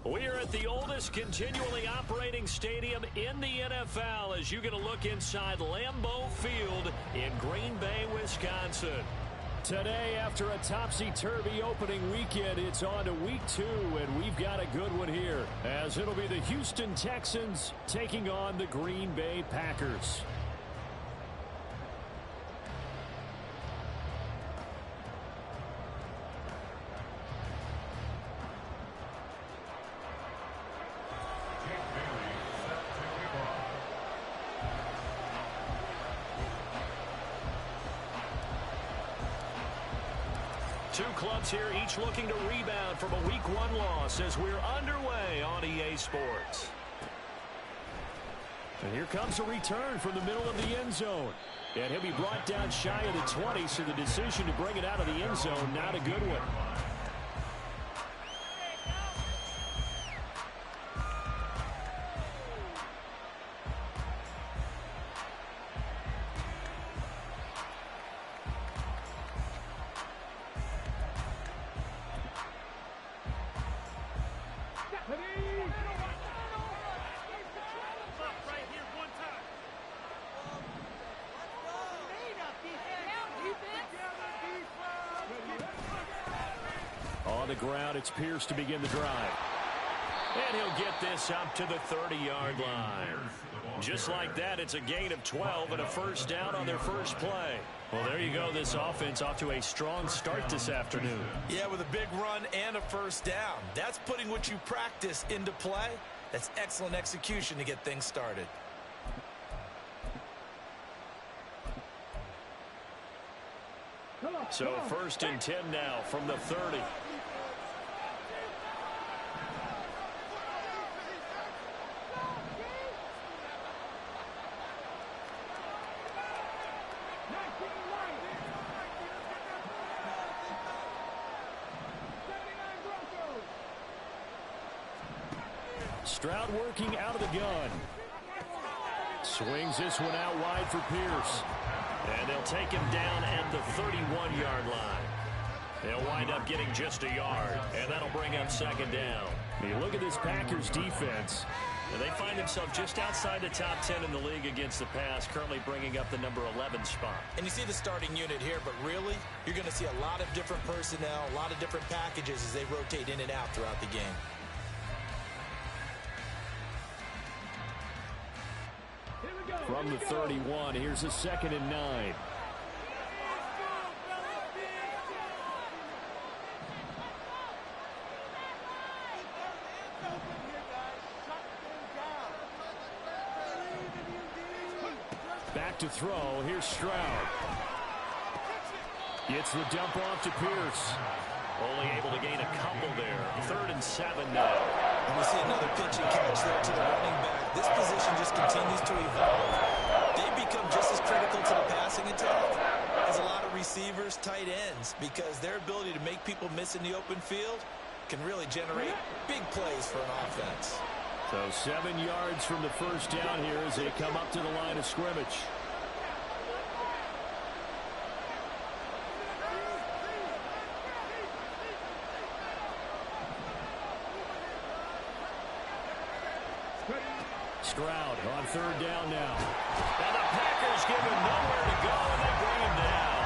We are at the oldest continually operating stadium in the NFL as you get a look inside Lambeau Field in Green Bay, Wisconsin. Today, after a topsy-turvy opening weekend, it's on to week 2, and we've got a good one here, as it'll be the Houston Texans taking on the Green Bay Packers. Two clubs here, each looking to rebound from a Week 1 loss as we're underway on EA Sports. And here comes a return from the middle of the end zone. And he'll be brought down shy of the 20, so the decision to bring it out of the end zone, not a good one. On the ground, it's Pierce to begin the drive. And he'll get this up to the 30-yard line. Just like that, it's a gain of 12 and a first down on their first play. Well, there you go. This offense off to a strong start this afternoon. Yeah, with a big run and a first down. That's putting what you practice into play. That's excellent execution to get things started. So 1st and 10 now from the 30. Stroud working out of the gun. Swings this one out wide for Pierce. And they'll take him down at the 31-yard line. They'll wind up getting just a yard, and that'll bring up 2nd down. You look at this Packers defense, and they find themselves just outside the top 10 in the league against the pass, currently bringing up the number 11 spot. And you see the starting unit here, but really, you're going to see a lot of different personnel, a lot of different packages as they rotate in and out throughout the game. From the 31, here's a 2nd and 9. Back to throw. Here's Stroud. Gets the dump off to Pierce. Only able to gain a couple there. 3rd and 7 now. And we see another pitch and catch there to the running back. This position just continues to evolve. They become just as critical to the passing attack as a lot of receivers, tight ends, because their ability to make people miss in the open field can really generate big plays for an offense. So 7 yards from the first down here as they come up to the line of scrimmage. Stroud on 3rd down now. And the Packers give him nowhere to go, and they bring him down.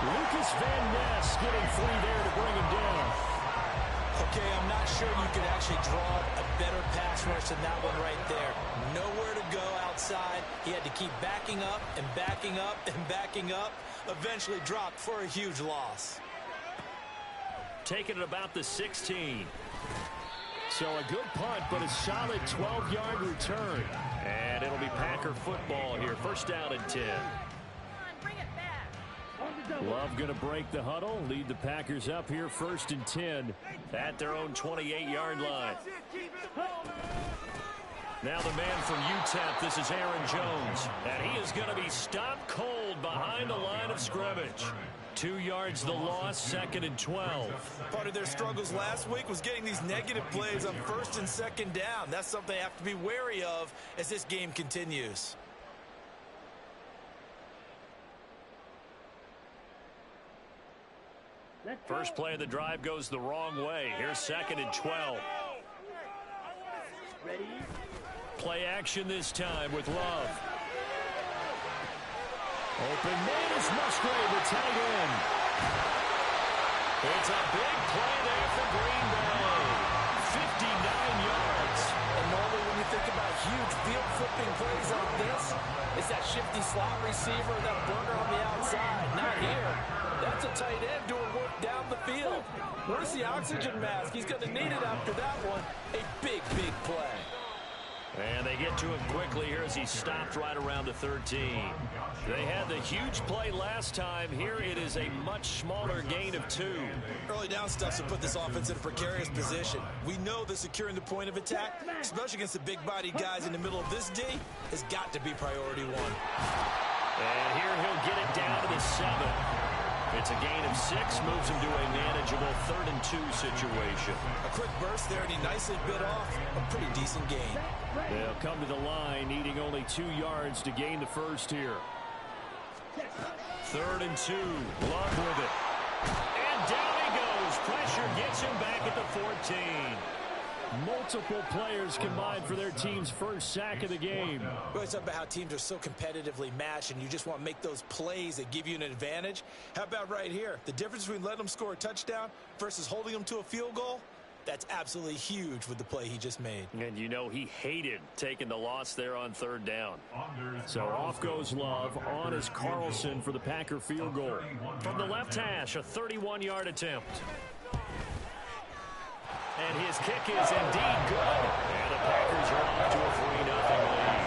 Lucas Van Ness getting free there to bring him down. Okay, I'm not sure you could actually draw a better pass rush than that one right there. Nowhere to go outside. He had to keep backing up and backing up and backing up. Eventually dropped for a huge loss. Taking it about the 16. So a good punt, but a solid 12-yard return. And it'll be Packer football here. 1st down and 10. Love going to break the huddle, lead the Packers up here 1st and 10 at their own 28-yard line. Now the man from UTEP, this is Aaron Jones. And he is going to be stopped cold behind the line of scrimmage. 2 yards the loss, 2nd and 12. Part of their struggles last week was getting these negative plays on 1st and 2nd down. That's something they have to be wary of as this game continues. First play of the drive goes the wrong way. Here's 2nd and 12. Play action this time with Love. Open man is Musgrave, the tight end. It's a big play there for Green Bay. 59 yards. And normally when you think about huge field flipping plays like this, it's that shifty slot receiver, that burner on the outside. Not here. That's a tight end doing work down the field. Where's the oxygen mask? He's going to need it after that one. A big, big play. And they get to him quickly here as he stopped right around the 13. They had the huge play last time. Here it is a much smaller gain of 2. Early down stuff to put this offense in a precarious position. We know that securing the point of attack, especially against the big-bodied guys in the middle of this D, has got to be priority 1. And here he'll get it down to the 7. It's a gain of 6, moves him to a manageable 3rd and 2 situation. A quick burst there, and he nicely bit off a pretty decent gain. They'll come to the line, needing only 2 yards to gain the first here. 3rd and 2, Love with it. And down he goes. Pressure gets him back at the 14. Multiple players combined for their team's first sack of the game. We always talk about how teams are so competitively matched and you just want to make those plays that give you an advantage. How about right here? The difference between letting them score a touchdown versus holding them to a field goal? That's absolutely huge with the play he just made. And you know he hated taking the loss there on 3rd down. So off goes Love. On is Carlson for the Packer field goal. From the left hash, a 31-yard attempt. And his kick is indeed good. And the Packers are off to a 3-0 lead.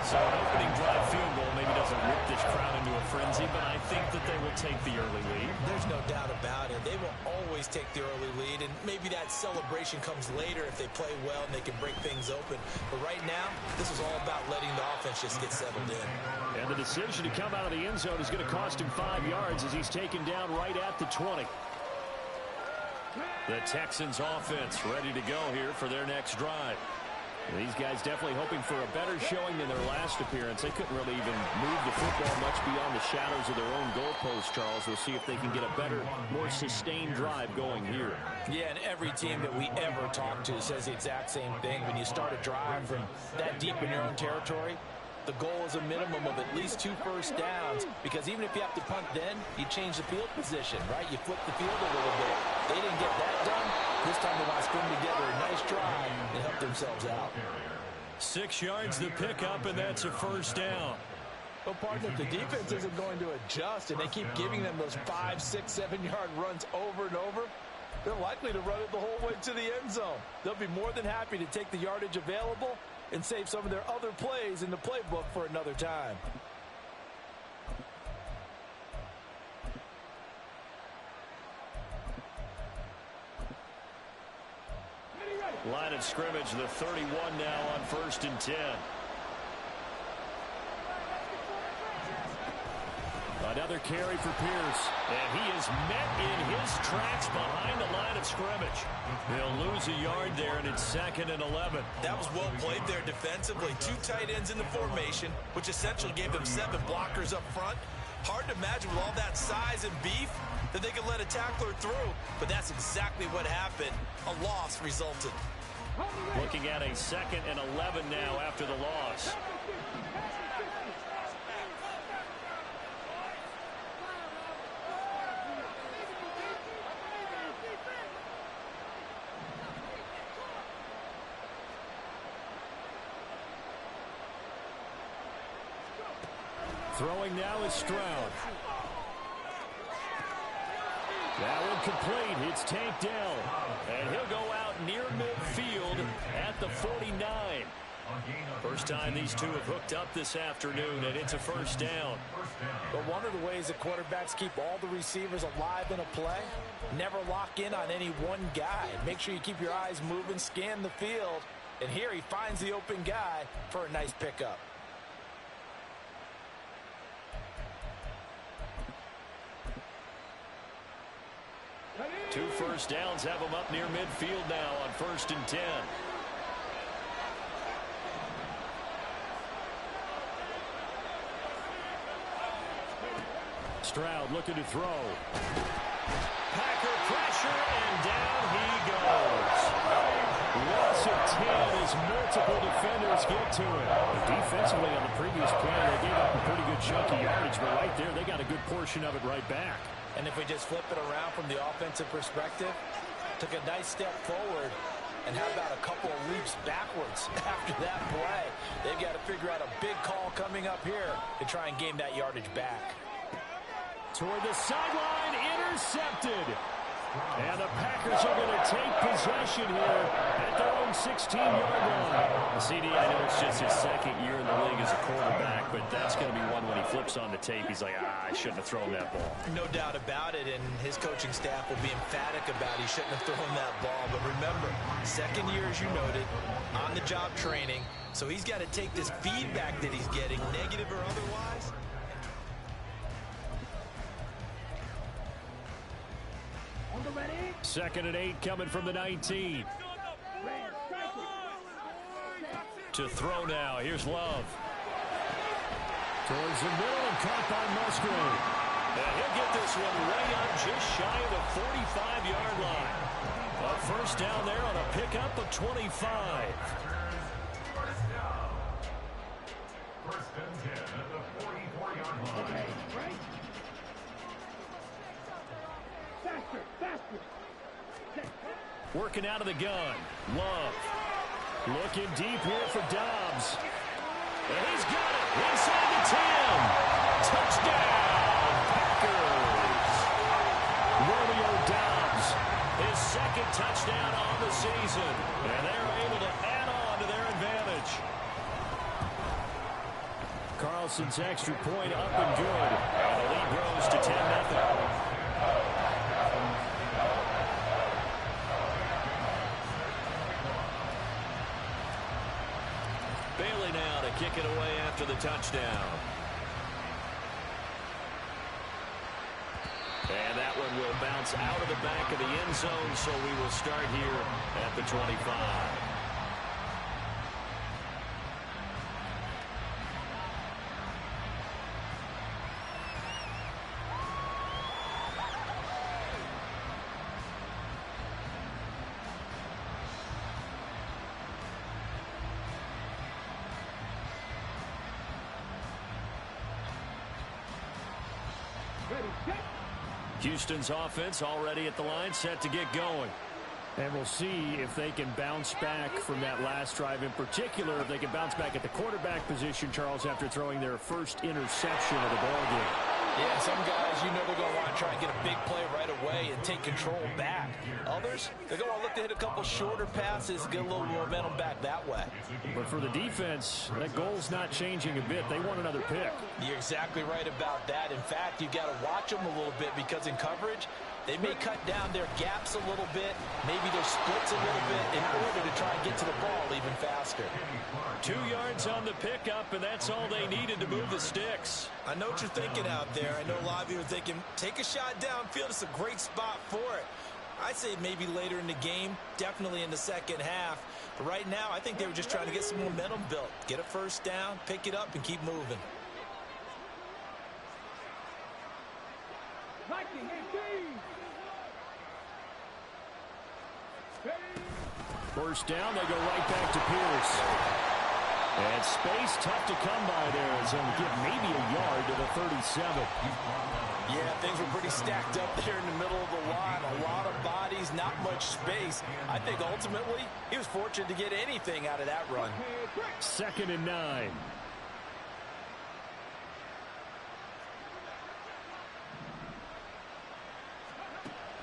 So an opening drive field goal maybe doesn't rip this crowd into a frenzy, but I think that they will take the early lead. There's no doubt about it. They will always take the early lead, and maybe that celebration comes later if they play well and they can break things open. But right now, this is all about letting the offense just get settled in. And the decision to come out of the end zone is going to cost him 5 yards as he's taken down right at the 20. The Texans offense ready to go here for their next drive. These guys definitely hoping for a better showing than their last appearance. They couldn't really even move the football much beyond the shadows of their own goalpost, Charles. We'll see if they can get a better, more sustained drive going here. Yeah, and every team that we ever talk to says the exact same thing. When you start a drive from that deep in your own territory, the goal is a minimum of at least 2 first downs, because even if you have to punt then, you change the field position, right? You flip the field a little bit. They didn't get that done. This time they want to string together a nice drive and help themselves out. 6 yards to pick up, and that's a first down. Well, partner, if the defense isn't going to adjust and they keep giving them those 5, 6, 7-yard runs over and over, they're likely to run it the whole way to the end zone. They'll be more than happy to take the yardage available and save some of their other plays in the playbook for another time. Line of scrimmage, the 31 now on 1st and 10. Another carry for Pierce, and he is met in his tracks behind the line of scrimmage. They'll lose a yard there, and it's 2nd and 11. That was well played there defensively. 2 tight ends in the formation, which essentially gave them 7 blockers up front. Hard to imagine with all that size and beef that they could let a tackler through, but that's exactly what happened. A loss resulted. Looking at a 2nd and 11 now after the loss. Throwing now is Stroud. That one complete. It's tanked down. And he'll go out near midfield at the 49. First time these two have hooked up this afternoon, and it's a first down. But one of the ways that quarterbacks keep all the receivers alive in a play, never lock in on any one guy. Make sure you keep your eyes moving, scan the field. And here he finds the open guy for a nice pickup. Two first downs have him up near midfield now on 1st and 10. Stroud looking to throw. Packer pressure, and down he goes. Loss of 10 as multiple defenders get to it. Defensively on the previous play, they gave up a pretty good chunk of yardage, but right there, they got a good portion of it right back. And if we just flip it around from the offensive perspective, took a nice step forward, and how about a couple of leaps backwards after that play? They've got to figure out a big call coming up here to try and gain that yardage back. Toward the sideline, intercepted. And the Packers are going to take possession here at their own 16-yard line. CD, I know it's just his second year in the league as a quarterback, but that's going to be one when he flips on the tape. He's like, I shouldn't have thrown that ball. No doubt about it, and his coaching staff will be emphatic about he shouldn't have thrown that ball. But remember, second year, as you noted, on-the-job training, so he's got to take this feedback that he's getting, negative or otherwise. Second and 8 coming from the 19. To throw now. Here's Love. Towards the middle and caught by Musgrave. And he'll get this one way up just shy of the 45-yard line. A first down there on a pickup of 25. First and 10 at the 44-yard line. Faster. Working out of the gun. Love. Looking deep here for Dobbs. And he's got it inside the 10. Touchdown, Packers. Romeo Dobbs, his second touchdown on the season. And they're able to add on to their advantage. Carlson's extra point up and good. And the lead grows to 10-0. Bailey now to kick it away after the touchdown. And that one will bounce out of the back of the end zone, so we will start here at the 25. Houston's offense already at the line, set to get going. And we'll see if they can bounce back from that last drive in particular, if they can bounce back at the quarterback position, Charles, after throwing their first interception of the ballgame. Yeah, some guys, you know they're going to want to try and get a big play right away and take control back. Others, they're going to look to hit a couple shorter passes, get a little momentum back that way. But for the defense, that goal's not changing a bit. They want another pick. You're exactly right about that. In fact, you've got to watch them a little bit because in coverage, they may cut down their gaps a little bit, maybe their splits a little bit in order to try and get to the ball even faster. 2 yards on the pickup, and that's all they needed to move the sticks. I know what you're thinking out there. I know a lot of you are thinking, take a shot downfield. It's a great spot for it. I'd say maybe later in the game, definitely in the second half. But right now, I think they were just trying to get some momentum built. Get a first down, pick it up, and keep moving. First down, they go right back to Pierce. And space tough to come by there. It's going to give maybe a yard to the 37. Yeah, things were pretty stacked up there in the middle of the line. A lot of bodies, not much space. I think ultimately he was fortunate to get anything out of that run. 2nd and 9.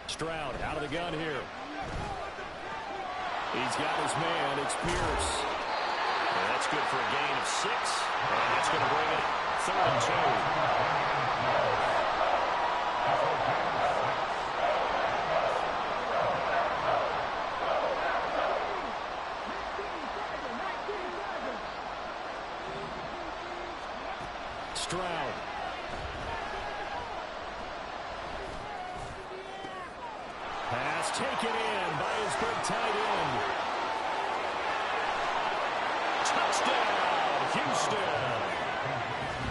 Stroud out of the gun here. He's got his man. It's Pierce. And that's good for a gain of 6. And that's going to bring it 3rd and 2. Stroud. Pass taken in by his big tight end. Touchdown, Houston.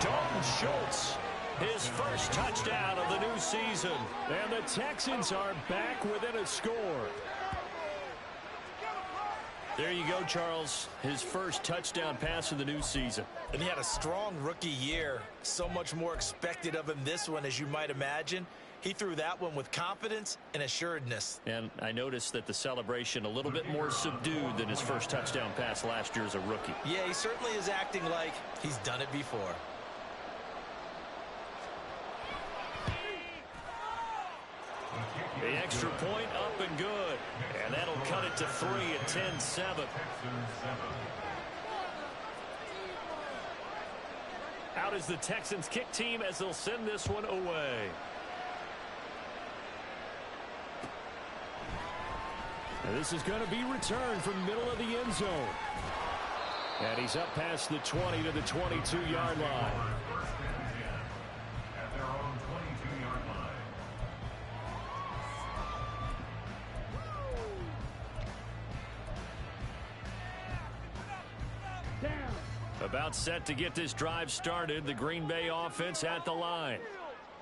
Dalton Schultz, his first touchdown of the new season. And the Texans are back within a score. There you go, Charles. His first touchdown pass of the new season. And he had a strong rookie year. So much more expected of him this one, as you might imagine. He threw that one with confidence and assuredness. And I noticed that the celebration a little bit more subdued than his first touchdown pass last year as a rookie. Yeah, he certainly is acting like he's done it before. The extra point up and good. And that'll cut it to 3 at 10-7. Out is the Texans kick team as they'll send this one away. And this is going to be returned from the middle of the end zone. And he's up past the 20 to the 22-yard line. At their own 22-yard line. About set to get this drive started. The Green Bay offense at the line.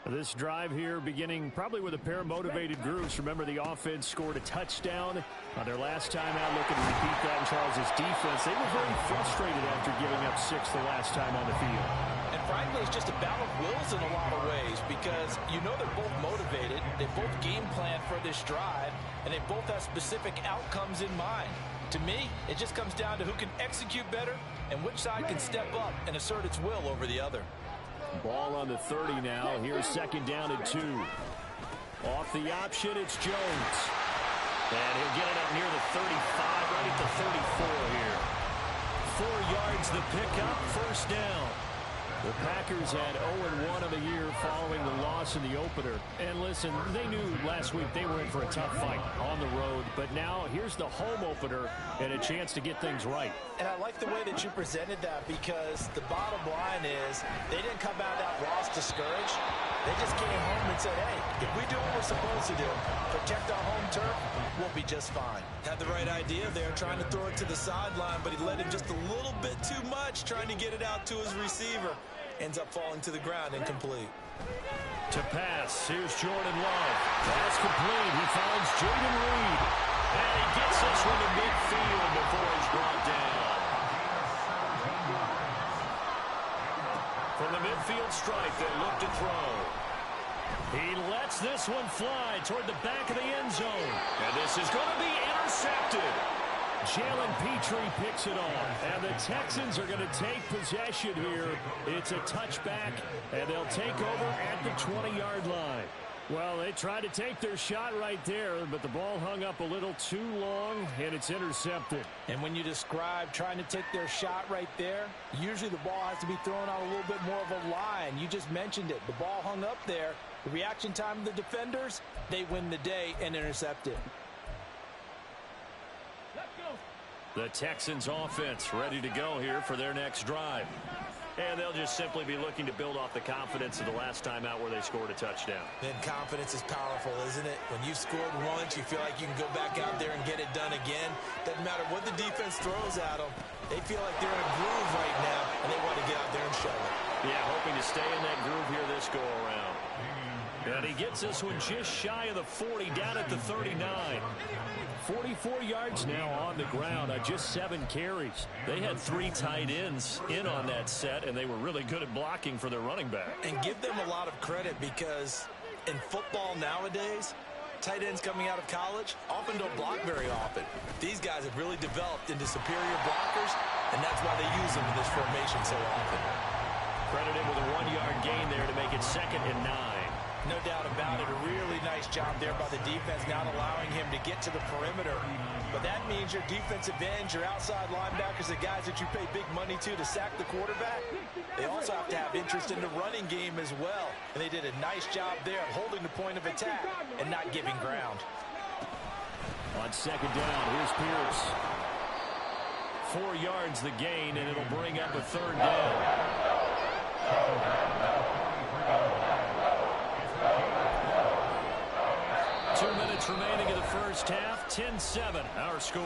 This drive here beginning probably with a pair of motivated groups. Remember, the offense scored a touchdown on their last time out. Looking to repeat that in Charles' defense. They were very frustrated after giving up 6 the last time on the field. And frankly, it's just a battle of wills in a lot of ways because you know they're both motivated. They both game plan for this drive, and they both have specific outcomes in mind. To me, it just comes down to who can execute better and which side can step up and assert its will over the other. Ball on the 30 now. Here's second down and 2. Off the option, it's Jones. And he'll get it up near the 35, right at the 34 here. 4 yards the pickup, first down. The Packers had 0-1 of the year following the loss in the opener. And listen, they knew last week they were in for a tough fight on the road. But now here's the home opener and a chance to get things right. And I like the way that you presented that because the bottom line is they didn't come out of that loss discouraged. They just came home and said, hey, if we do what we're supposed to do, protect our home turf, we'll be just fine. Had the right idea there, trying to throw it to the sideline, but he let him just a little bit too much, trying to get it out to his receiver. Ends up falling to the ground, incomplete. To pass, here's Jordan Love. Pass complete. He finds Jaden Reed. And he gets this one to midfield before he's brought down. From the midfield stripe, they look to throw. He lets this one fly toward the back of the end zone. And this is going to be intercepted. Jalen Petrie picks it off, and the Texans are going to take possession here. It's a touchback, and they'll take over at the 20-yard line. Well, they tried to take their shot right there, but the ball hung up a little too long, and it's intercepted. And when you describe trying to take their shot right there, usually the ball has to be thrown on a little bit more of a line. You just mentioned it. The ball hung up there. The reaction time of the defenders, they win the day and intercept it. The Texans offense ready to go here for their next drive. And they'll just simply be looking to build off the confidence of the last time out where they scored a touchdown. And confidence is powerful, isn't it? When you've scored once, you feel like you can go back out there and get it done again. Doesn't matter what the defense throws at them. They feel like they're in a groove right now, and they want to get out there and show it. Yeah, hoping to stay in that groove here this go-around. And he gets this one just shy of the 40, down at the 39. 44 yards now on the ground on just 7 carries. They had 3 tight ends in on that set, and they were really good at blocking for their running back. And give them a lot of credit because in football nowadays, tight ends coming out of college often don't block very often. These guys have really developed into superior blockers, and that's why they use them in this formation so often. Credited with a 1-yard gain there to make it 2nd and 9. No doubt about it. A really nice job there by the defense, not allowing him to get to the perimeter. But that means your defensive ends, your outside linebackers, the guys that you pay big money to sack the quarterback, they also have to have interest in the running game as well. And they did a nice job there of holding the point of attack and not giving ground. On 2nd down, here's Pierce. 4 yards the gain, and it'll bring up a 3rd down. 2 minutes remaining in the first half. 10-7, our score.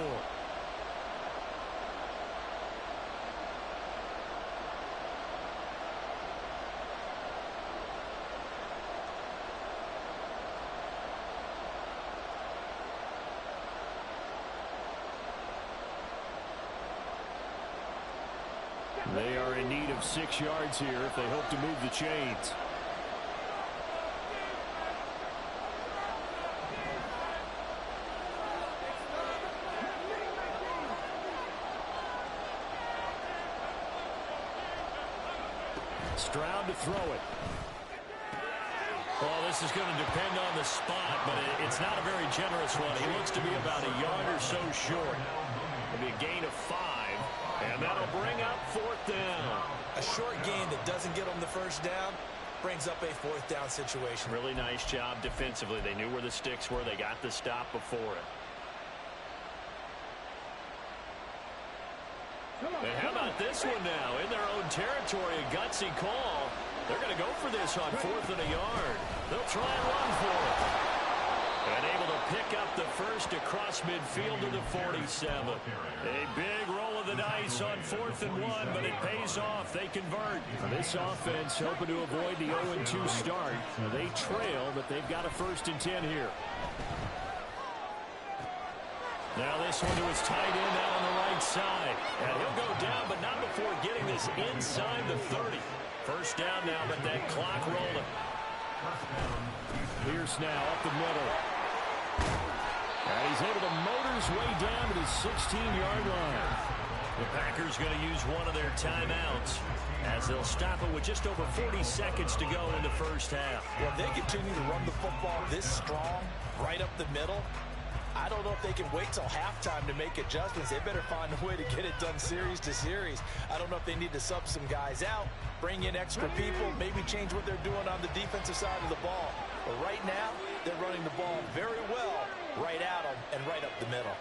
They are in need of 6 yards here if they hope to move the chains. Stroud to throw it. Well, this is going to depend on the spot, but it's not a very generous one. He looks to be about a yard or so short. It'll be a gain of 5, and that'll bring up 4th down. A short gain that doesn't get them the first down brings up a 4th down situation. Really nice job defensively. They knew where the sticks were. They got the stop before it. And how about this one now? In their own territory, a gutsy call. They're going to go for this on 4th and a yard. They'll try and run for it. And able to pick up the first across midfield to the 47. A big roll of the dice on 4th and 1, but it pays off. They convert. This offense hoping to avoid the 0-2 start. They trail, but they've got a 1st and 10 here. Now this one to his tight end out on the right side. And he'll go down, but not before getting this inside the 30. 1st down now, but that clock rolling. Pierce now up the middle. And he's able to motor his way down to the 16-yard line. The Packers going to use one of their timeouts as they'll stop it with just over 40 seconds to go in the 1st half. Well, if they continue to run the football this strong, right up the middle, I don't know if they can wait till halftime to make adjustments. They better find a way to get it done series to series. I don't know if they need to sub some guys out, bring in extra people, maybe change what they're doing on the defensive side of the ball. But right now, they're running the ball very well right at them and right up the middle.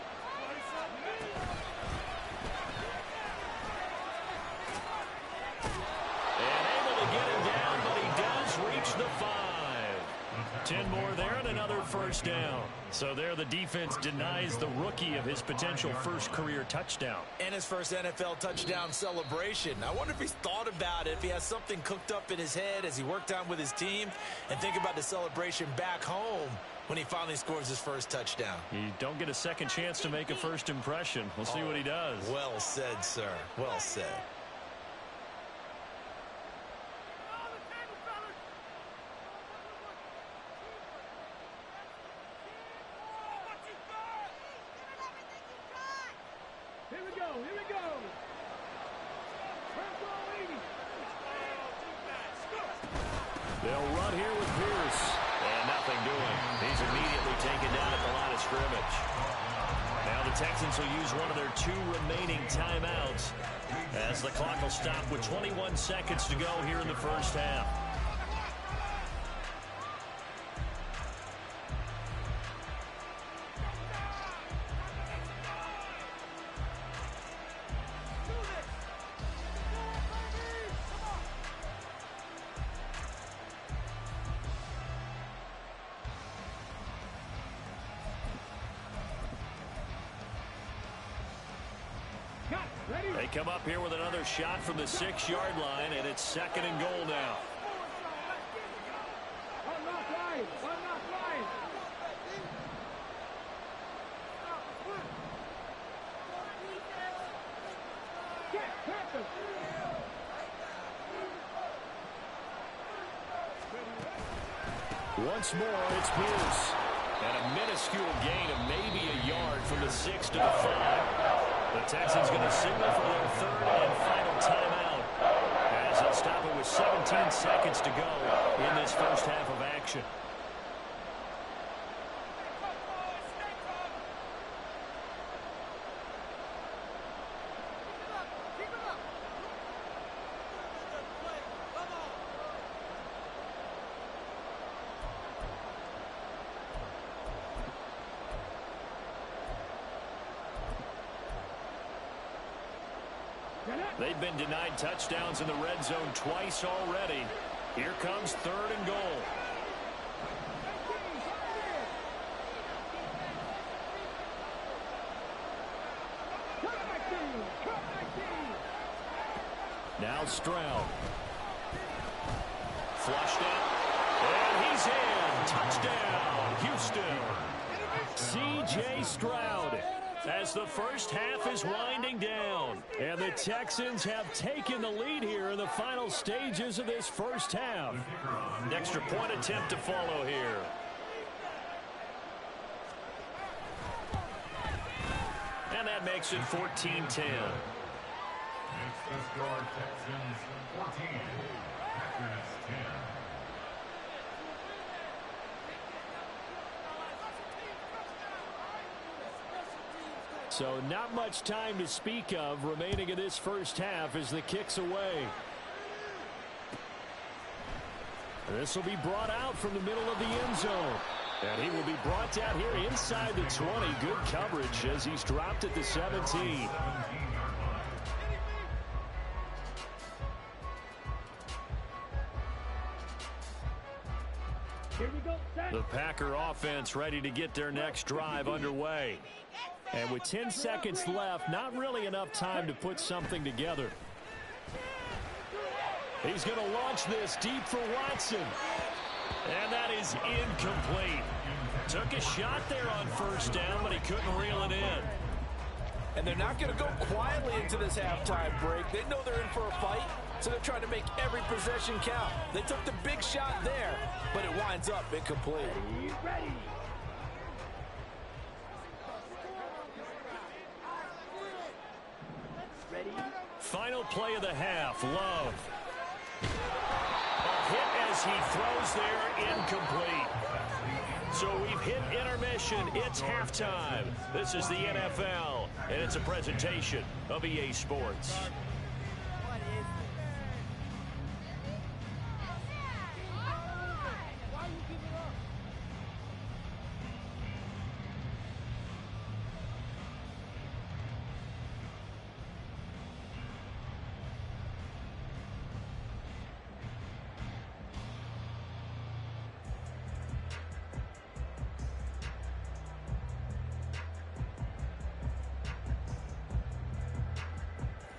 And able to get him down, but he does reach the 5. 10 more there and another 1st down. So there the defense denies the rookie of his potential first career touchdown. And his first NFL touchdown celebration. I wonder if he's thought about it, if he has something cooked up in his head as he worked on with his team, and think about the celebration back home when he finally scores his first touchdown. You don't get a second chance to make a first impression. We'll see what he does. Well said, sir. Well said. They'll run here with Pierce. And nothing doing. He's immediately taken down at the line of scrimmage. Now the Texans will use one of their 2 remaining timeouts as the clock will stop with 21 seconds to go here in the 1st half. They come up here with another shot from the 6-yard line, and it's 2nd and goal now. Once more, it's Pierce. And a minuscule gain of maybe a yard from the 6 to the 5. The Texans going to signal for their 3rd and final timeout as they'll stop it with 17 seconds to go in this 1st half of action. They've been denied touchdowns in the red zone twice already. Here comes 3rd and goal. Now Stroud. Flushed out. And he's in. Touchdown, Houston. C.J. Stroud. as the first half is winding down. And the Texans have taken the lead here in the final stages of this first half. An extra point attempt to follow here. And that makes it 14-10. Next the score, Texans 14, Packers 10. So not much time to speak of remaining in this first half as the kick's away. This will be brought out from the middle of the end zone. And he will be brought down here inside the 20. Good coverage as he's dropped at the 17. The Packer offense ready to get their next drive underway. And with 10 seconds left, not really enough time to put something together. He's going to launch this deep for Watson. And that is incomplete. Took a shot there on first down, but he couldn't reel it in. And they're not going to go quietly into this halftime break. They know they're in for a fight, so they're trying to make every possession count. They took the big shot there, but it winds up incomplete. Final play of the half, Love. A hit as he throws there, incomplete. So we've hit intermission. It's halftime. This is the NFL, and it's a presentation of EA Sports.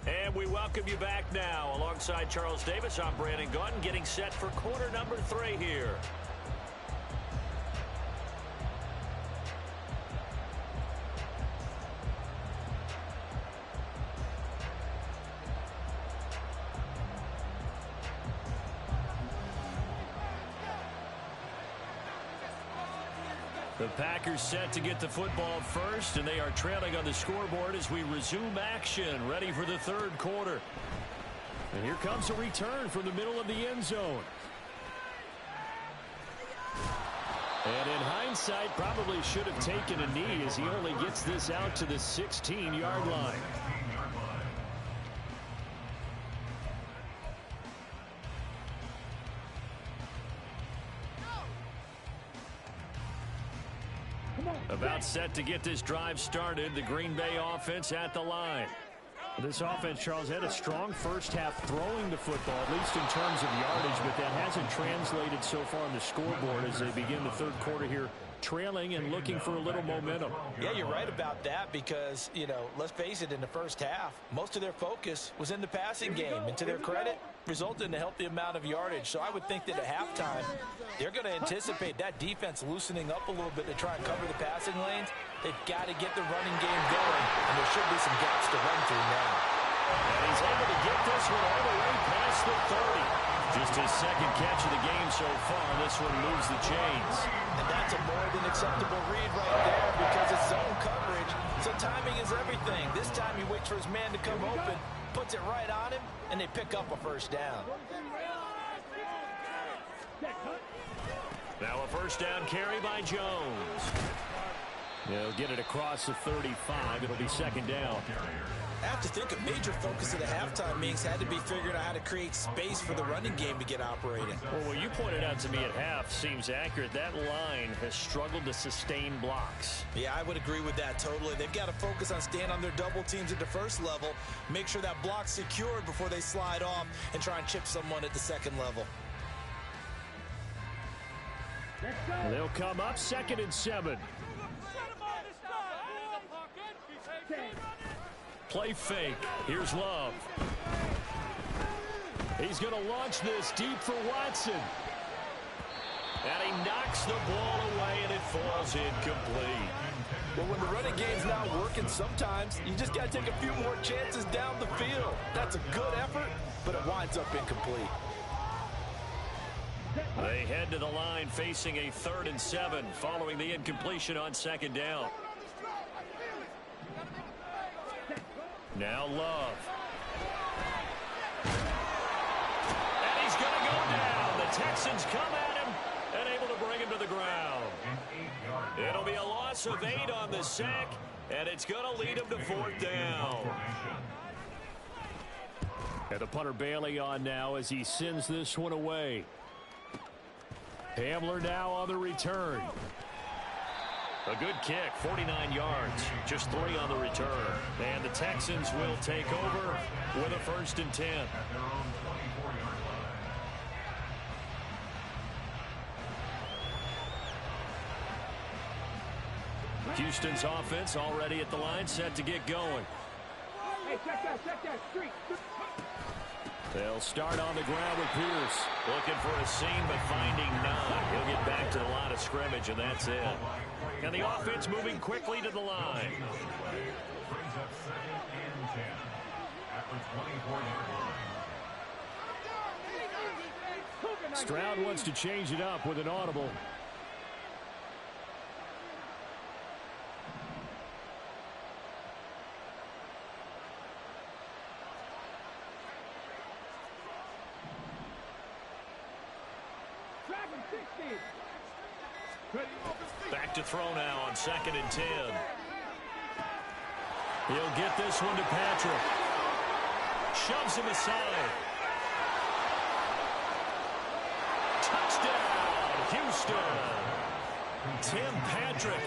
And we welcome you back now. Alongside Charles Davis, I'm Brandon Gaudin, getting set for quarter number 3 here. The Packers set to get the football first, and they are trailing on the scoreboard as we resume action, ready for the third quarter. And here comes a return from the middle of the end zone. And in hindsight, probably should have taken a knee as he only gets this out to the 16-yard line. About set to get this drive started. The Green Bay offense at the line. This offense, Charles, had a strong first half throwing the football, at least in terms of yardage, but that hasn't translated so far on the scoreboard as they begin the third quarter here, trailing and looking for a little momentum. Yeah, you're right about that because, you know, let's face it, in the first half, most of their focus was in the passing game. And to their credit, resulted in a healthy amount of yardage. So I would think that at halftime, they're going to anticipate that defense loosening up a little bit to try and cover the passing lanes. They've got to get the running game going, and there should be some gaps to run through now. And he's able to get this one all the way past the 30. Just his second catch of the game so far. This one moves the chains. And that's a more than acceptable read right there because it's zone coverage. So timing is everything. This time he waits for his man to come open, puts it right on him, and they pick up a first down. Now a first down carry by Jones. They'll get it across the 35. It'll be second down. I have to think a major focus of the halftime meetings had to be figuring out how to create space for the running game to get operating. Well, what you pointed out to me at half seems accurate. That line has struggled to sustain blocks. Yeah, I would agree with that totally. They've got to focus on staying on their double teams at the first level, make sure that block's secured before they slide off and try and chip someone at the second level. They'll come up 2nd and 7. Play fake. Here's Love. He's going to launch this deep for Watson. And he knocks the ball away, and it falls incomplete. Well, when the running game's not working, sometimes you just got to take a few more chances down the field. That's a good effort, but it winds up incomplete. They head to the line facing a 3rd and 7 following the incompletion on 2nd down. Now Love. And he's going to go down. The Texans come at him and able to bring him to the ground. It'll be a loss of 8 on the sack, and it's going to lead him to 4th down. And the punter Bailey on now as he sends this one away. Hamler now on the return. A good kick, 49 yards, just 3 on the return. And the Texans will take over with a 1st and 10. Houston's offense already at the line, set to get going. Hey, check that street. They'll start on the ground with Pierce. Looking for a seam, but finding none. He'll get back to the line of scrimmage, and that's it. And the offense moving quickly to the line. Brings up 2nd and 10 at the 24-yard line. Stroud wants to change it up with an audible. Back to throw now on 2nd and 10. He'll get this one to Patrick. Shoves him aside. Touchdown, Houston. Tim Patrick,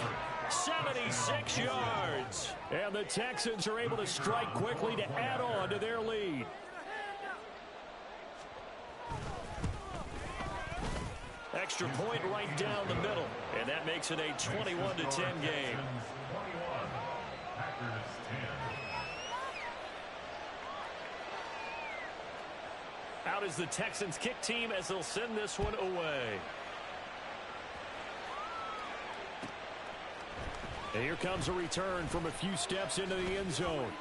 76 yards. And the Texans are able to strike quickly to add on to their lead. Extra point right down the middle, and that makes it a 21-10 game. Out is the Texans kick team as they'll send this one away. And here comes a return from a few steps into the end zone.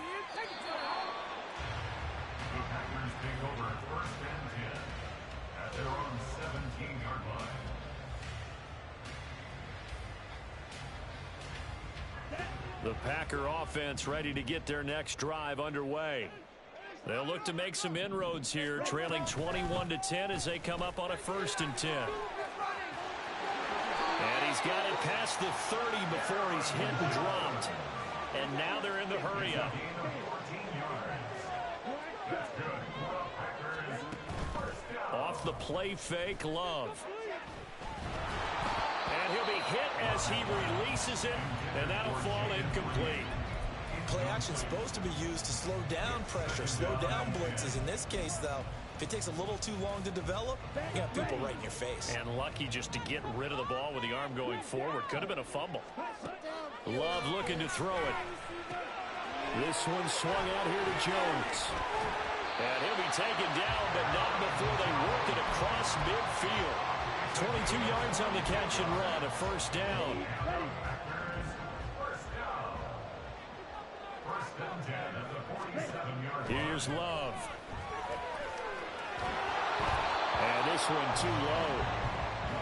The Packers take over 1st and 10 at their own 17-yard line. The Packer offense ready to get their next drive underway. They'll look to make some inroads here, trailing 21-10 as they come up on a 1st and 10. And he's got it past the 30 before he's hit and dropped. And now they're in the hurry-up. Off the play fake, Love. And he'll be hit as he releases it, and that'll fall incomplete. Play action is supposed to be used to slow down pressure, slow down blitzes. In this case, though, if it takes a little too long to develop, you got people right in your face. And lucky just to get rid of the ball with the arm going forward. Could have been a fumble. Love looking to throw it. This one swung out here to Jones. And he'll be taken down, but not before they work it across midfield. 22 yards on the catch and run, a 1st down. Here's Love. And this one too low.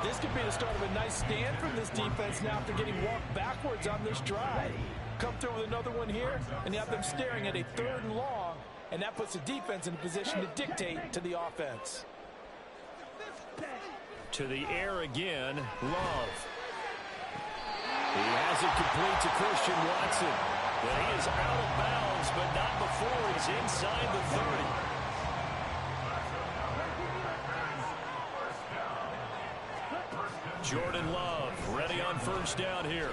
This could be the start of a nice stand from this defense now after getting walked backwards on this drive. Come through with another one here, and you have them staring at a 3rd and long, and that puts the defense in a position to dictate to the offense. To the air again, Love. He has it complete to Christian Watson. But he is out of bounds, but not before he's inside the 30. Jordan Love ready on 1st down here.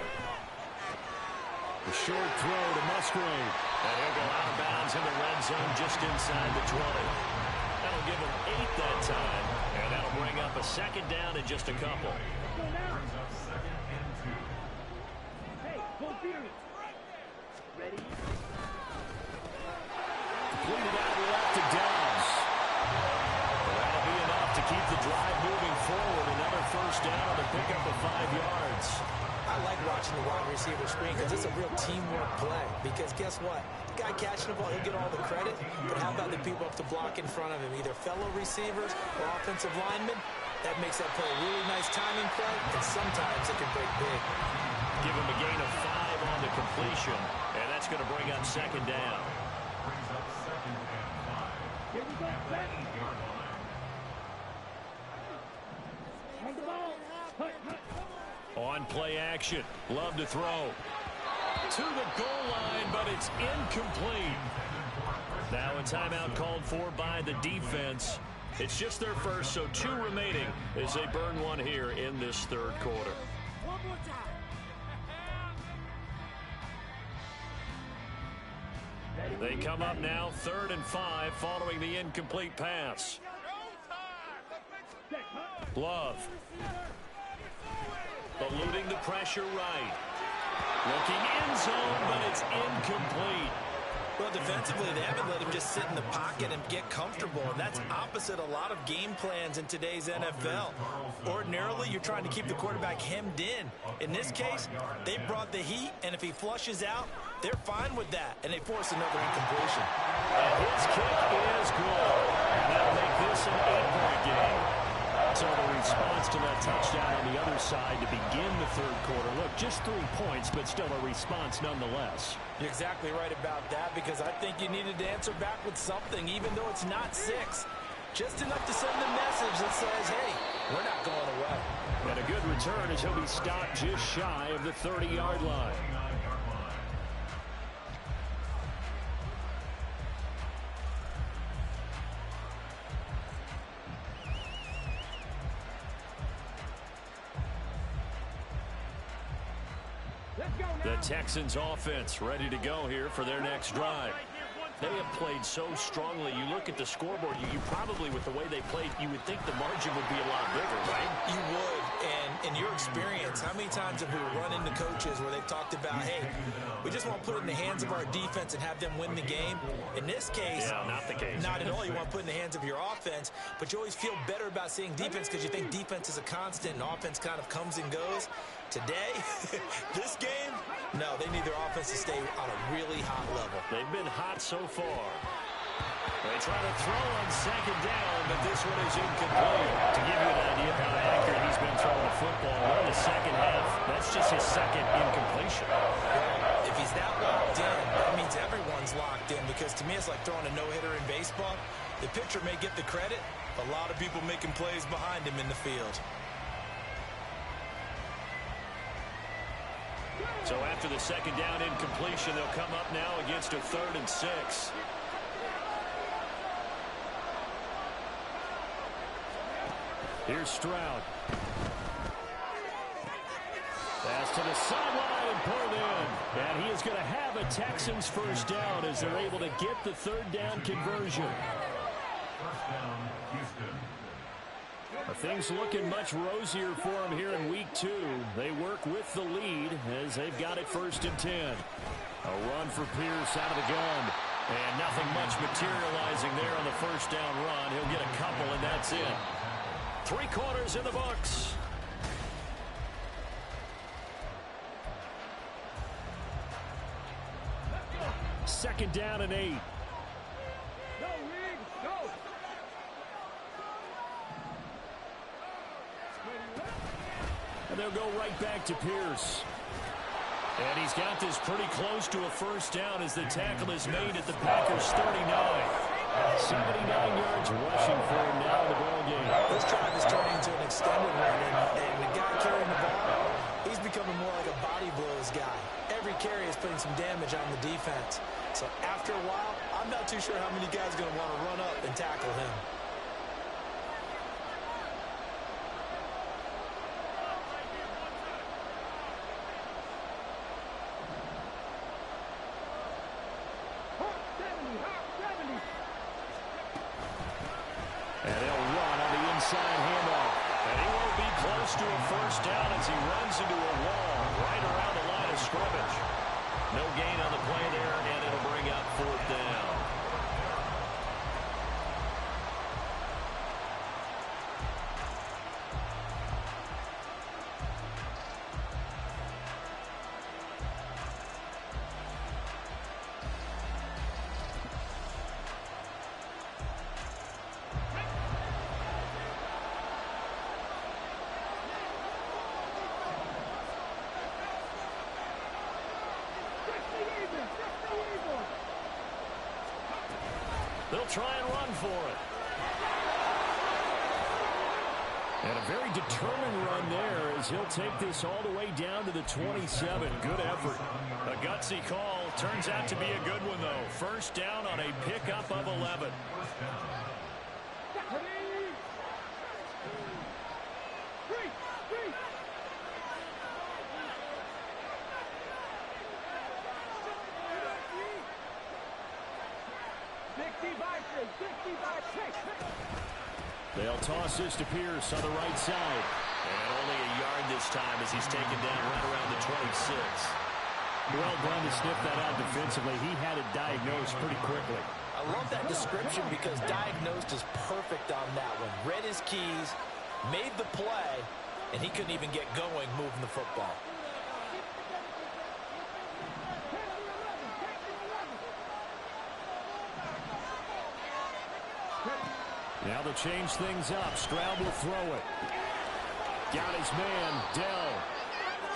The short throw to Musgrave. And he'll go out of bounds in the red zone just inside the 20. That'll give him 8 that time. And that'll bring up a 2nd down in just a couple. Completed out left to Downs. That'll be enough to keep the drive moving forward. Another 1st down to pick up the 5 yards. I like watching the wide receiver screen because it's a real teamwork play. Because guess what? The guy catching the ball, he'll get all the credit. But how about the people up to block in front of him, either fellow receivers or offensive linemen? That makes that play a really nice timing play, and sometimes it can break big. Give him a gain of 5 on the completion, and that's going to bring up second down. Brings up second and 5. At the 8-yard line. Take the ball. On play action, Love to throw. To the goal line, but it's incomplete. Now a timeout called for by the defense. It's just their first, so 2 remaining as they burn one here in this third quarter. One more time. They come up now 3rd and 5 following the incomplete pass. Love. Eluding the pressure right. Looking end zone, but it's incomplete. Well, defensively, they haven't let him just sit in the pocket and get comfortable, and that's opposite a lot of game plans in today's NFL. Ordinarily, you're trying to keep the quarterback hemmed in. In this case, they brought the heat, and if he flushes out, they're fine with that, and they force another incompletion. And his kick is good. That'll make this an 8-point game. So the response to that touchdown on the other side to begin the third quarter. Look, just 3 points, but still a response nonetheless. You're exactly right about that, because I think you needed to answer back with something, even though it's not 6. Just enough to send a message that says, hey, we're not going away. And a good return as he'll be stopped just shy of the 30-yard line. The Texans offense ready to go here for their next drive. They have played so strongly. You look at the scoreboard, you probably, with the way they played, you would think the margin would be a lot bigger, right? You would, and in your experience, how many times have we run into coaches where they've talked about, hey, we just want to put it in the hands of our defense and have them win the game? In this case, yeah, not the case. Not at all. You want to put it in the hands of your offense, but you always feel better about seeing defense because you think defense is a constant and offense kind of comes and goes. Today, this game, no, they need their offense to stay on a really hot level. They've been hot so far. They try to throw on second down, but this one is incomplete. To give you an idea of how accurate he's been throwing the football in the second half, that's just his second incompletion. If he's that locked in, that means everyone's locked in, because to me it's like throwing a no-hitter in baseball. The pitcher may get the credit, a lot of people making plays behind him in the field. So after the second down incompletion, they'll come up now against a 3rd and 6. Here's Stroud. Pass to the sideline and pulled in. And he is going to have a Texans first down as they're able to get the 3rd down conversion. First down, Houston. Things looking much rosier for them here in week 2. They work with the lead as they've got it 1st and 10. A run for Pierce out of the gun. And nothing much materializing there on the first down run. He'll get a couple, and that's it. 3 quarters in the books. Second down and 8. Go, Reed, go. And they'll go right back to Pierce. And he's got this pretty close to a first down as the tackle is made at the Packers' 39. 79 yards rushing for him now in the ballgame. This drive is turning into an extended run, and the guy carrying the ball, he's becoming more like a body blows guy. Every carry is putting some damage on the defense. So after a while, I'm not too sure how many guys are going to want to run up and tackle him. And they'll run on the inside handoff. And he won't be close to a first down as he runs into a wall right around the line of scrimmage. No gain on the play there, and it'll bring up 4th down. They'll try and run for it. And a very determined run there as he'll take this all the way down to the 27. Good effort. A gutsy call. Turns out to be a good one, though. First down on a pickup of 11. They'll toss this to Pierce on the right side. And only a yard this time as he's taken down right around the 26. Well done to sniff that out defensively. He had it diagnosed pretty quickly. I love that description because diagnosed is perfect on that one. Read his keys, made the play, and he couldn't even get going moving the football. Now they'll change things up. Stroud will throw it. Got his man, Dell.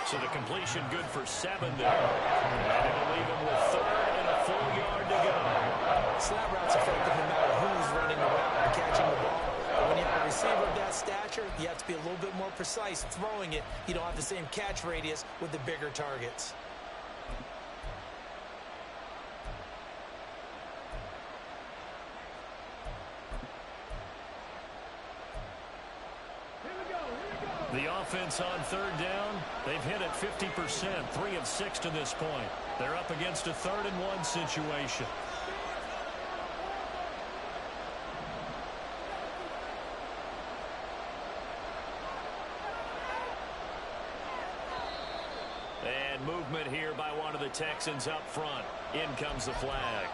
So the completion good for 7 there. And it'll leave him with 3rd and a full yard to go. Slap route's effective no matter who's running the route and catching the ball. But when you have a receiver of that stature, you have to be a little bit more precise throwing it. You don't have the same catch radius with the bigger targets. The offense on 3rd down, they've hit it 50%, 3 of 6 to this point. They're up against a 3rd and 1 situation. And movement here by one of the Texans up front. In comes the flag.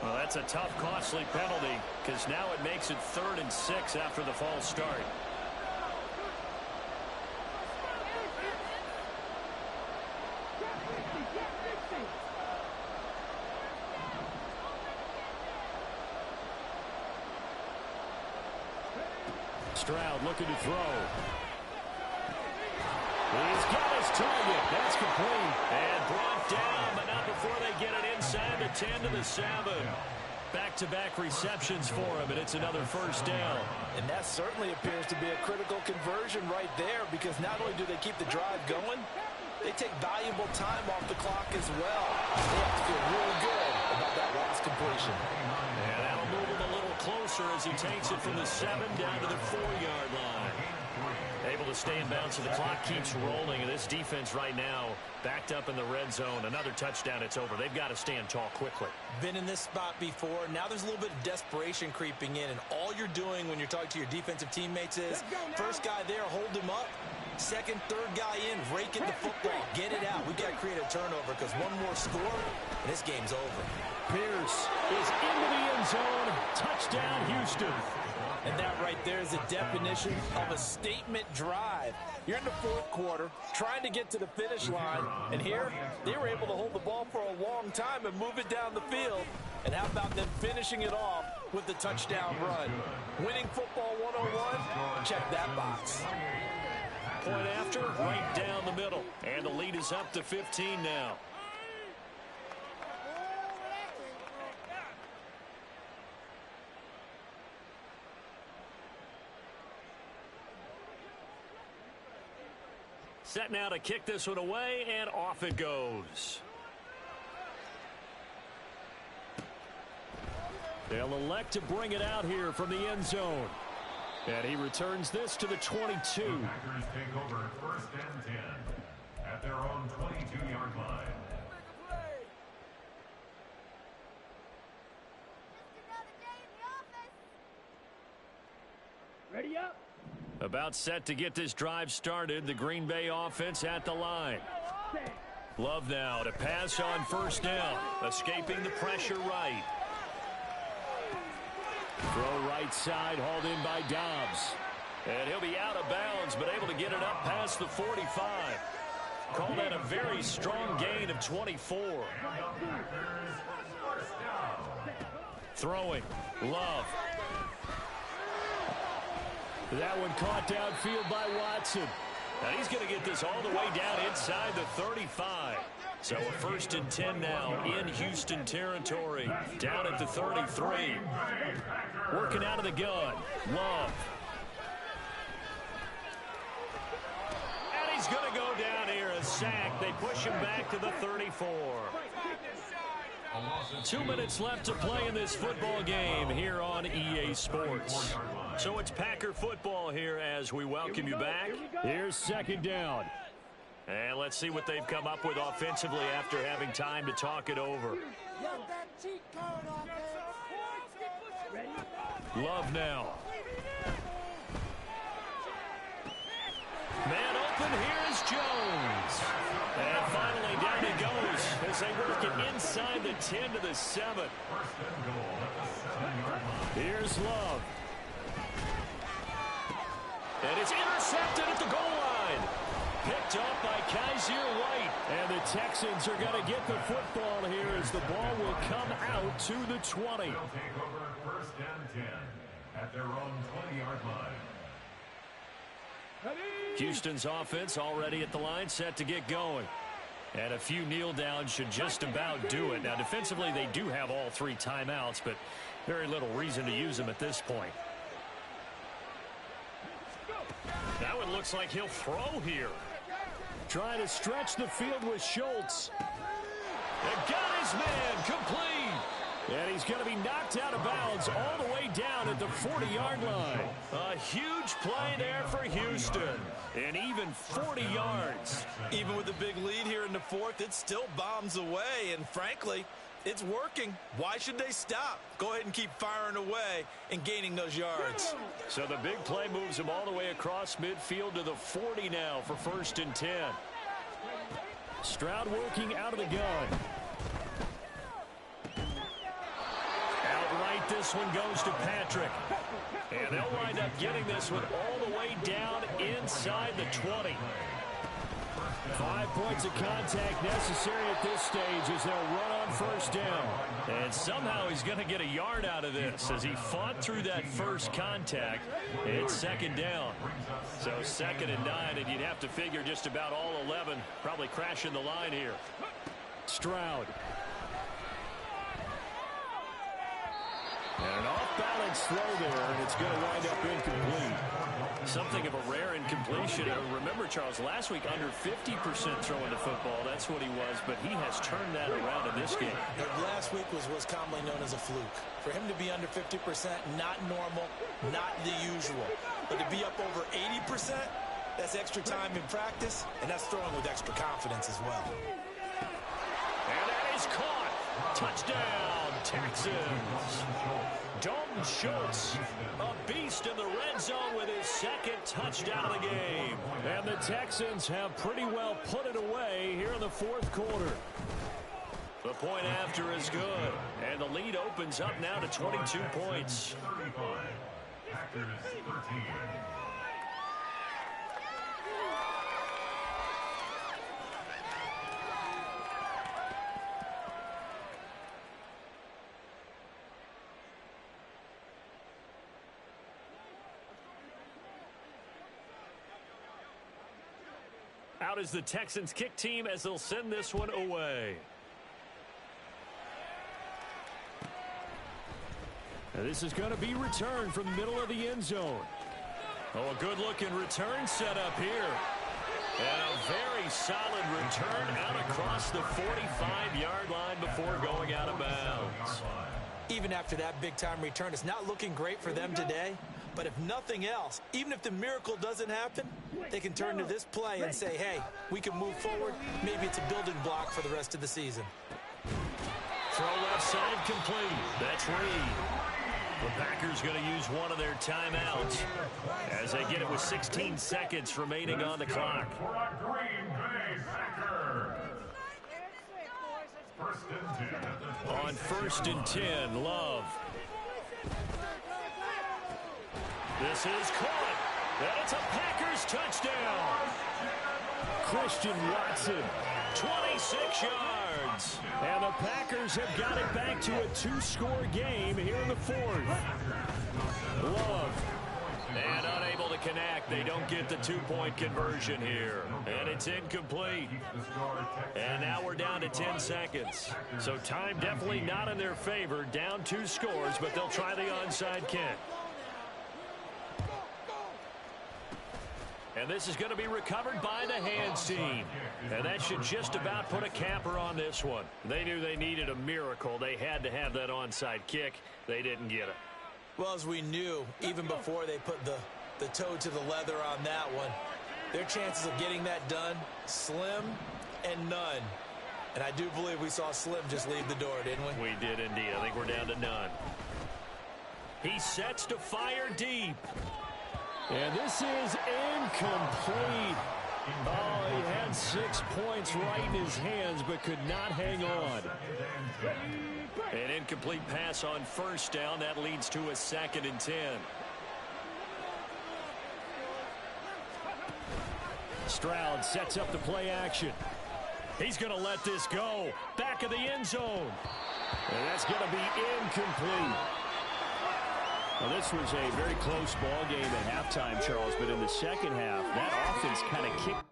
Well, that's a tough, costly penalty because now it makes it 3rd and 6 after the false start. Stroud looking to throw. He's got his target. That's complete. And brought down, but not before they get it inside the 10 to the 7. Back-to-back receptions for him, and it's another first down. And that certainly appears to be a critical conversion right there because not only do they keep the drive going, they take valuable time off the clock as well. They have to feel really good about that last completion. And that'll move him a little closer as he takes it from the 7 down to the 4-yard line. Able to stay in bounds, so the clock keeps rolling, and this defense right now backed up in the red zone. Another touchdown, it's over. They've got to stand tall quickly. Been in this spot before. Now there's a little bit of desperation creeping in, and all you're doing when you're talking to your defensive teammates is first guy there, hold him up. Second, third guy in, rake in the football. Get it out. We've got to create a turnover because one more score, and this game's over. Pierce is into the end zone. Touchdown, Houston. And that right there is a definition of a statement drive. You're in the 4th quarter, trying to get to the finish line, and here they were able to hold the ball for a long time and move it down the field. And how about them finishing it off with the touchdown run? Winning football 101, check that box. Point after, right down the middle. And the lead is up to 15 now. Set now to kick this one away, and off it goes. They'll elect to bring it out here from the end zone. And he returns this to the 22. Packers take over 1st and 10 at their own 22-yard line. Ready up. About set to get this drive started. The Green Bay offense at the line. Love now to pass on 1st down. Escaping the pressure right. Throw right side, hauled in by Dobbs. And he'll be out of bounds, but able to get it up past the 45. Call that a very strong gain of 24. Throwing. Love. That one caught downfield by Watson. Now he's going to get this all the way down inside the 35. So a 1st and 10 now in Houston territory. Down at the 33. Working out of the gun. Love. And he's going to go down here. A sack. They push him back to the 34. 2 minutes left to play in this football game here on EA Sports. So it's Packer football here as we welcome you back. Here's 2nd down. And let's see what they've come up with offensively after having time to talk it over. Love now. Man open, here is Jones. And finally down he goes as they work it inside the 10 to the 7. Here's Love. And it's intercepted at the goal line. Picked up by Kaiser White. And the Texans are going to get the football here as the ball will come out to the 20. They'll take over 1st and 10 at their own 20-yard line. Houston's offense already at the line, set to get going. And a few kneel downs should just about do it. Now, defensively, they do have all 3 timeouts, but very little reason to use them at this point. Now it looks like he'll throw here. Trying to stretch the field with Schultz. And got his man complete. And he's going to be knocked out of bounds all the way down at the 40-yard line. A huge play there for Houston. And even 40 yards. Even with a big lead here in the 4th, it still bombs away. And frankly, it's working. Why should they stop? Go ahead and keep firing away and gaining those yards. So the big play moves him all the way across midfield to the 40 now for 1st and 10. Stroud working out of the gun. Outright, this one goes to Patrick. And they'll wind up getting this one all the way down inside the 20. 5 points of contact necessary at this stage as they'll run on 1st down. And somehow he's going to get a yard out of this as he fought through that first contact. It's 2nd down. So 2nd and 9, and you'd have to figure just about all 11 probably crashing the line here. Stroud. And an off-balance throw there, and it's going to wind up incomplete. Something of a rare incompletion. Remember, Charles, last week under 50% throwing the football. That's what he was, but he has turned that around in this game. Last week was what's commonly known as a fluke. For him to be under 50%, not normal, not the usual. But to be up over 80%, that's extra time in practice, and that's throwing with extra confidence as well. And that is caught. Touchdown, Texans. Dalton Schultz, a beast in the red zone with his 2nd touchdown of the game. And the Texans have pretty well put it away here in the 4th quarter. The point after is good. And the lead opens up now to 22 points. 35. Packers 13. Out is the Texans kick team as they'll send this one away. Now this is going to be returned from the middle of the end zone. Oh, a good-looking return set up here. And a very solid return out across the 45-yard line before going out of bounds. Even after that big-time return, it's not looking great for them today. But if nothing else, even if the miracle doesn't happen, they can turn to this play and say, hey, we can move forward. Maybe it's a building block for the rest of the season. Throw left side complete. That's Reed. The Packers going to use one of their timeouts as they get it with 16 seconds remaining on the clock. For a Green Bay Packer. 1st and 10 at the 20. On 1st and 10, Love. This is caught. And it's a Packers touchdown. Christian Watson, 26 yards. And the Packers have got it back to a two-score game here in the fourth. Love. And unable to connect. They don't get the two-point conversion here. And it's incomplete. And now we're down to 10 seconds. So time definitely not in their favor. Down 2 scores, but they'll try the onside kick. And this is going to be recovered by the hands team. And that should just about put a capper on this one. They knew they needed a miracle. They had to have that onside kick. They didn't get it. Well, as we knew, even before they put the toe to the leather on that one, their chances of getting that done, slim and none. And I do believe we saw Slim just leave the door, didn't we? We did indeed. I think we're down to none. He sets to fire deep. And this is incomplete. Oh, he had 6 points right in his hands, but could not hang on. An incomplete pass on first down. That leads to a 2nd and 10. Stroud sets up the play action. He's going to let this go. Back of the end zone. And that's going to be incomplete. Well, this was a very close ball game at halftime, Charles, but in the second half, that offense kind of kicked